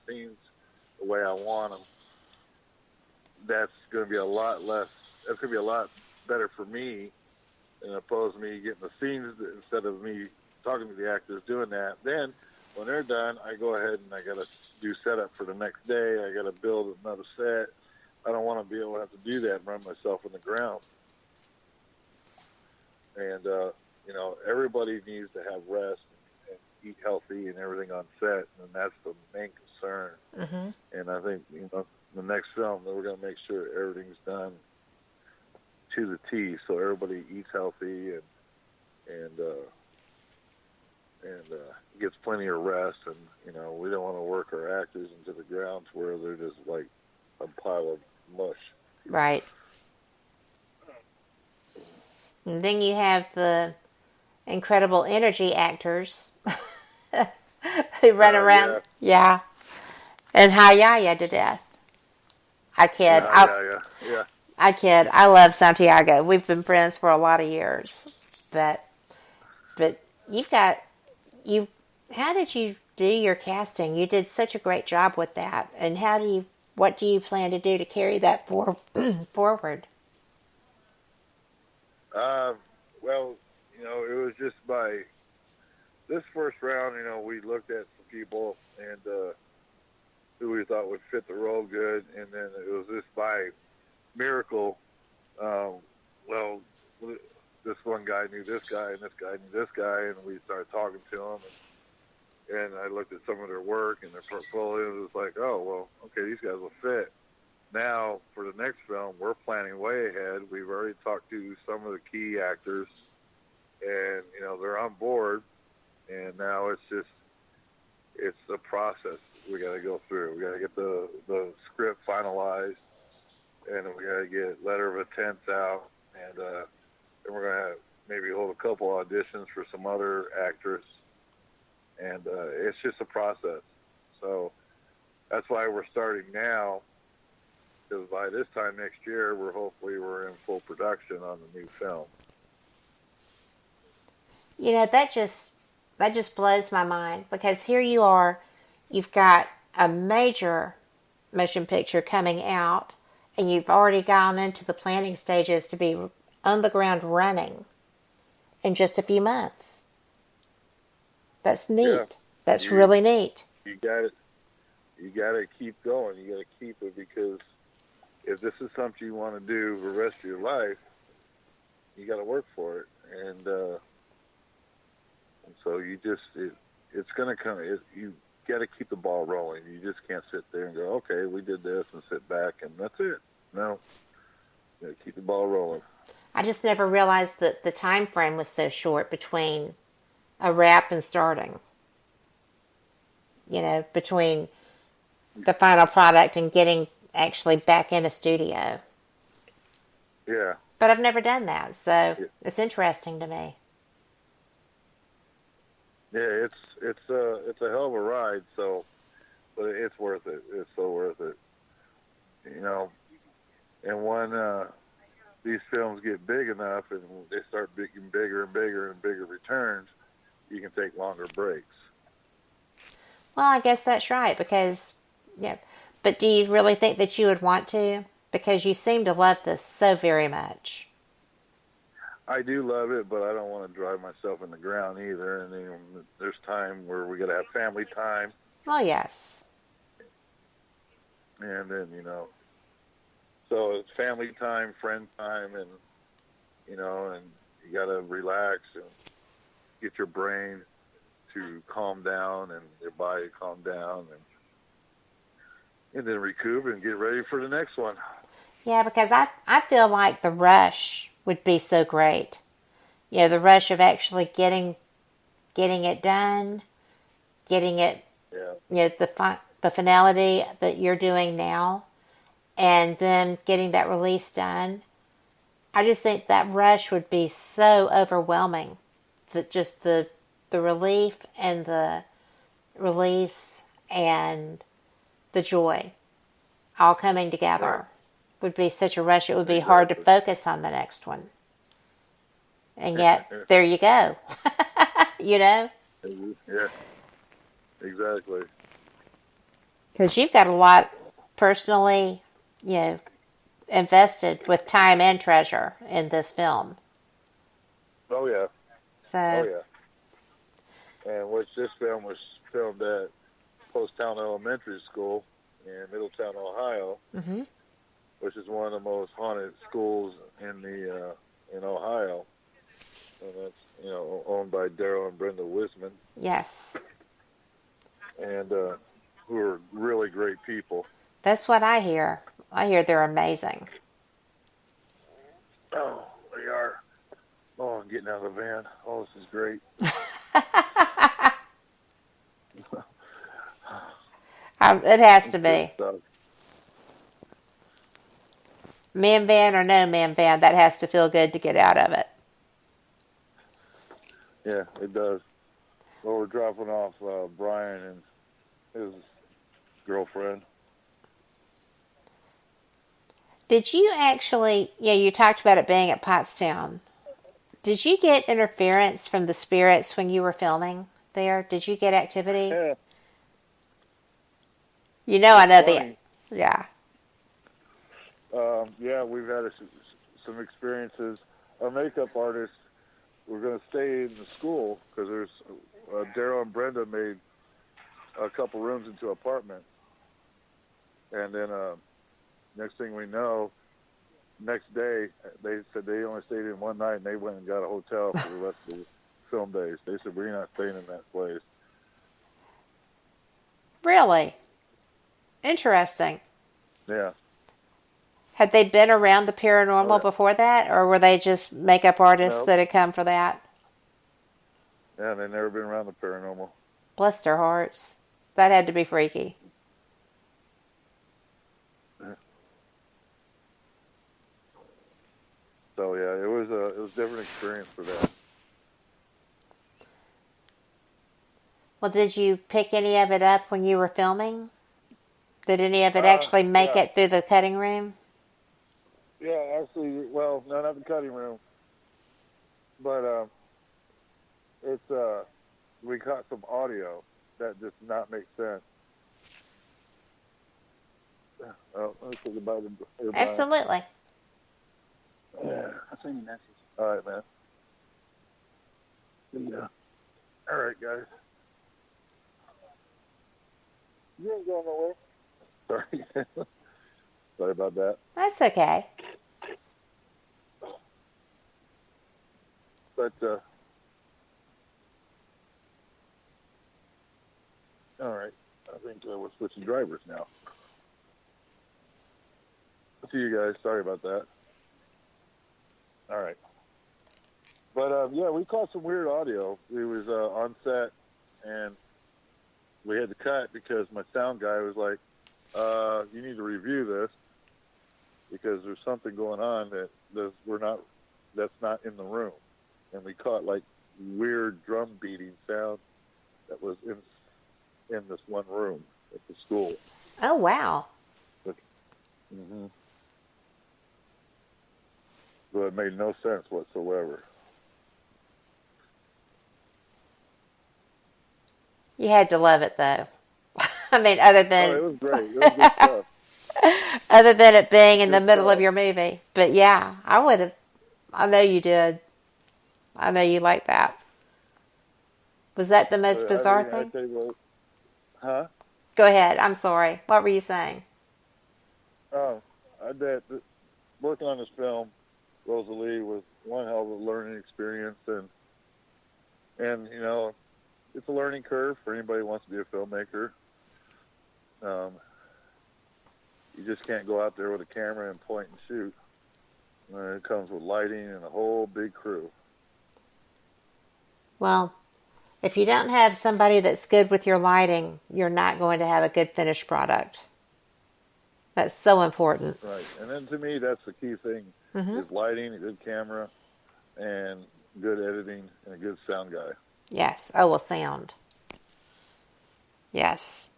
scenes the way I want them, that's going to be a lot less. That's going to be a lot better for me, as opposed to me getting the scenes instead of me talking to the actors doing that. Then when they're done, I go ahead and I got to do setup for the next day. I got to build another set. I don't want to be able to have to do that and run myself in the ground. And everybody needs to have rest and eat healthy and everything on set, and that's the main concern. Mm-hmm. And I think the next film that we're going to make sure everything's done to the T, so everybody eats healthy and gets plenty of rest. And we don't want to work our actors into the ground to where they're just like a pile of mush. Right. And then you have the incredible energy actors who run around. Yeah. And hi-ya-ya to death. I kid. Yeah. I kid. I love Santiago. We've been friends for a lot of years. But how did you do your casting? You did such a great job with that. And what do you plan to do to carry that forward? Well, it was just by this first round, we looked at some people and who we thought would fit the role good, and then it was just by miracle. This one guy knew this guy, and this guy knew this guy, and we started talking to them, and I looked at some of their work and their portfolio, and it was like, oh, well, okay, these guys will fit. Now, for the next film, we're planning way ahead. We've already talked to some of the key actors, and, they're on board, and now it's a process we got to go through. We got to get the script finalized, and we got to get letter of intents out, and then we're going to maybe hold a couple auditions for some other actors, and it's just a process. So that's why we're starting now, because by this time next year, we're in full production on the new film. That just blows my mind, because here you are, you've got a major motion picture coming out, and you've already gone into the planning stages to be on the ground running in just a few months. That's neat. Yeah. That's really neat. You got to keep going. You got to keep it, because if this is something you want to do for the rest of your life, you got to work for it. And so it's going to come. You got to keep the ball rolling. You just can't sit there and go, okay, we did this, and sit back and that's it. No, you got to keep the ball rolling. I just never realized that the time frame was so short between a wrap and starting. Between the final product and getting actually back in a studio. Yeah. But I've never done that, so it's interesting to me. Yeah, it's a hell of a ride, but it's worth it. It's so worth it. And when these films get big enough and they start getting bigger and bigger and bigger returns, you can take longer breaks. Well, I guess that's right, because, but do you really think that you would want to? Because you seem to love this so very much. I do love it, but I don't want to drive myself in the ground either. And there's time where we got to have family time. Well, yes. And then, so it's family time, friend time, and, and you got to relax and get your brain to calm down and your body calm down, and then recoup and get ready for the next one. Yeah, because I feel like the rush would be so great. The rush of actually getting it done, getting it, the finality that you're doing now, and then getting that release done. I just think that rush would be so overwhelming. That just the relief and the release and the joy all coming together would be such a rush. It would be hard to focus on the next one. And yet, there you go. Yeah, exactly. Because you've got a lot personally, invested with time and treasure in this film. Oh yeah. So. Oh yeah. And which this film was filmed at Poasttown Elementary School in Middletown, Ohio, Mm-hmm. which is one of the most haunted schools in Ohio, and that's owned by Daryl and Brenda Wisman, Yes. and who are really great people. That's what I hear. I hear they're amazing. Oh, they are. Oh, I'm getting out of the van. Oh, this is great. It has to be. Stuff. Man van or no man van, that has to feel good to get out of it. Yeah, it does. Well, we're dropping off Brian and his girlfriend. Did you actually, you talked about it being at Pottstown. Did you get interference from the spirits when you were filming there? Did you get activity? Yeah. I know the, yeah. Yeah, we've had some experiences. Our makeup artists were going to stay in the school because there's Daryl and Brenda made a couple rooms into an apartment, and then next thing we know, next day they said they only stayed in one night and they went and got a hotel for the rest of the film days. They said we're not staying in that place. Really? Interesting. Yeah. Had they been around the paranormal before that, or were they just makeup artists that had come for that? Yeah, they've never been around the paranormal. Bless their hearts. That had to be freaky. So yeah, it was a different experience for them. Well, did you pick any of it up when you were filming? Did any of it actually make it through the cutting room? Yeah, actually, well, no, not the cutting room, but we caught some audio that just did not make sense. Oh, let's talk about it. Absolutely. Yeah, I'll send you a message. All right, man. Yeah. All right, guys. You ain't going nowhere. Sorry. Sorry about that. That's okay. But, all right. I think we're switching drivers now. See you guys. Sorry about that. All right. But, yeah, we caught some weird audio. We was on set, and we had to cut because my sound guy was like, you need to review this because there's something going on that's not in the room. And we caught like weird drum beating sound that was in this one room at the school. Oh, wow. Mm-hmm. So it made no sense whatsoever. You had to love it, though. I mean, other than... Oh, it was great. It was good stuff. Other than it being in the middle of your movie. But yeah, I would have... I know you did. I know you like that. Was that the most bizarre thing? I tell you what, huh? Go ahead. I'm sorry. What were you saying? Oh, I bet working on this film, Rosa Leigh, was one hell of a learning experience, and it's a learning curve for anybody who wants to be a filmmaker. You just can't go out there with a camera and point and shoot. It comes with lighting and a whole big crew. Well, if you don't have somebody that's good with your lighting, you're not going to have a good finished product. That's so important. Right. And then to me, that's the key thing, is lighting, a good camera, and good editing, and a good sound guy. Yes. Oh, well, sound. Yes.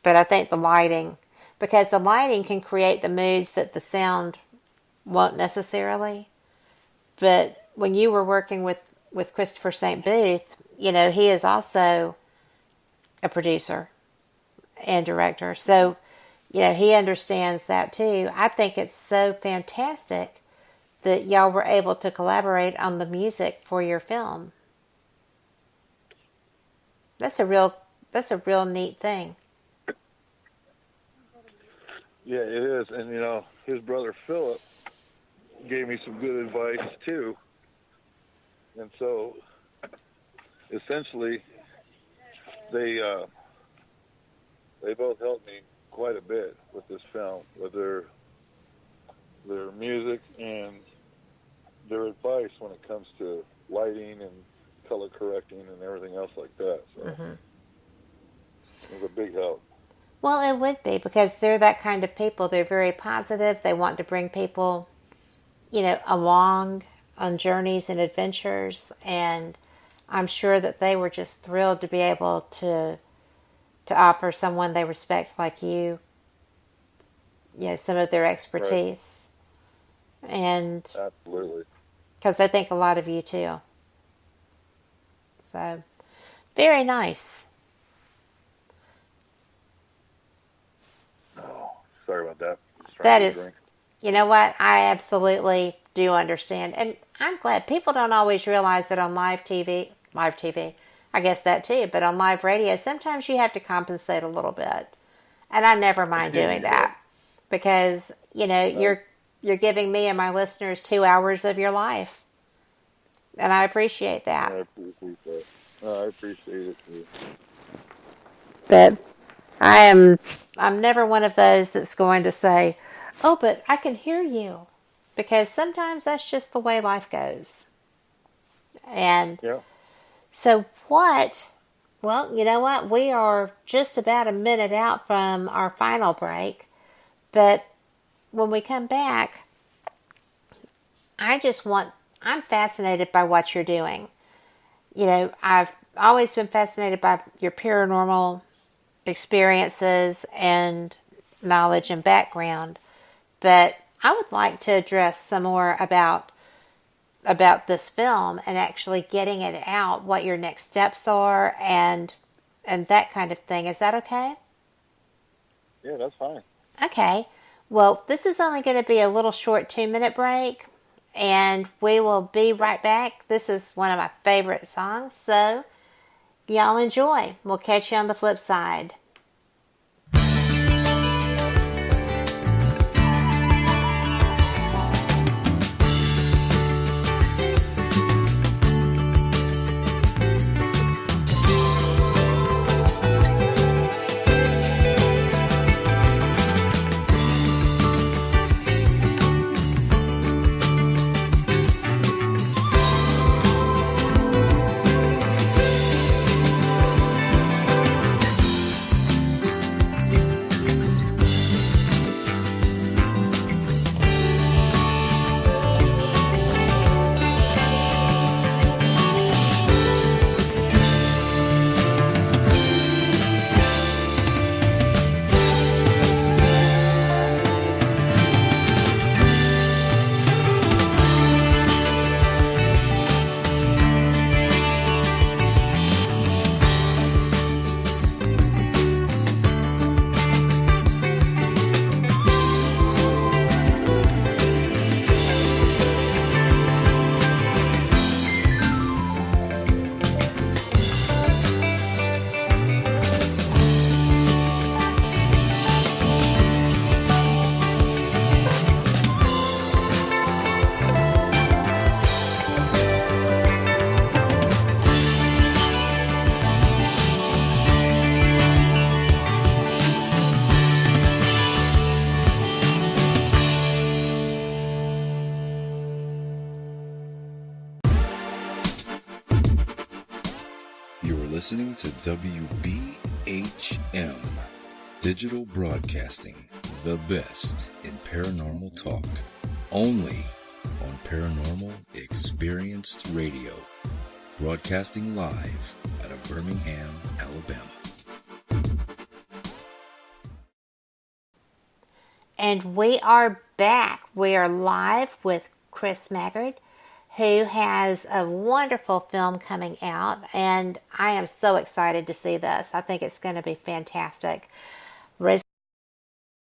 But I think the lighting, because the lighting can create the moods that the sound won't necessarily. But when you were working with Christopher St. Booth, he is also a producer. and director. So, he understands that too. I think it's so fantastic that y'all were able to collaborate on the music for your film. That's a real neat thing. Yeah, it is. And, his brother Philip gave me some good advice, too. And so, essentially, they both helped me quite a bit with this film, with their music and their advice when it comes to lighting and color correcting and everything else like that. So it was a big help. Well, it would be, because they're that kind of people. They're very positive. They want to bring people, along on journeys and adventures. And I'm sure that they were just thrilled to be able to offer someone they respect like you, some of their expertise. Right. And absolutely, because they think a lot of you too. So, very nice. Oh, sorry about that. That is, you know what? I absolutely do understand. And I'm glad people don't always realize that on live TV, I guess that too, but on live radio, sometimes you have to compensate a little bit. And I never mind doing that, because, you're giving me and my listeners 2 hours of your life. And I appreciate that. I appreciate that. I appreciate it too. But I'm never one of those that's going to say, oh, but I can hear you. Because sometimes that's just the way life goes. And so well, you know what? We are just about a minute out from our final break. But when we come back, I'm fascinated by what you're doing. I've always been fascinated by your paranormal experiences and knowledge and background. But I would like to address some more about this film and actually getting it out, what your next steps are, and that kind of thing. Is that okay? Yeah, that's fine. Okay. Well, this is only going to be a little short 2-minute break, and we will be right back. This is one of my favorite songs, so y'all enjoy. We'll catch you on the flip side. Listening to WBHM Digital Broadcasting, the best in paranormal talk, only on Paranormal Experienced Radio, broadcasting live out of Birmingham, Alabama. And we are back. We are live with Chris Maggard, who has a wonderful film coming out, and I am so excited to see this. I think it's going to be fantastic.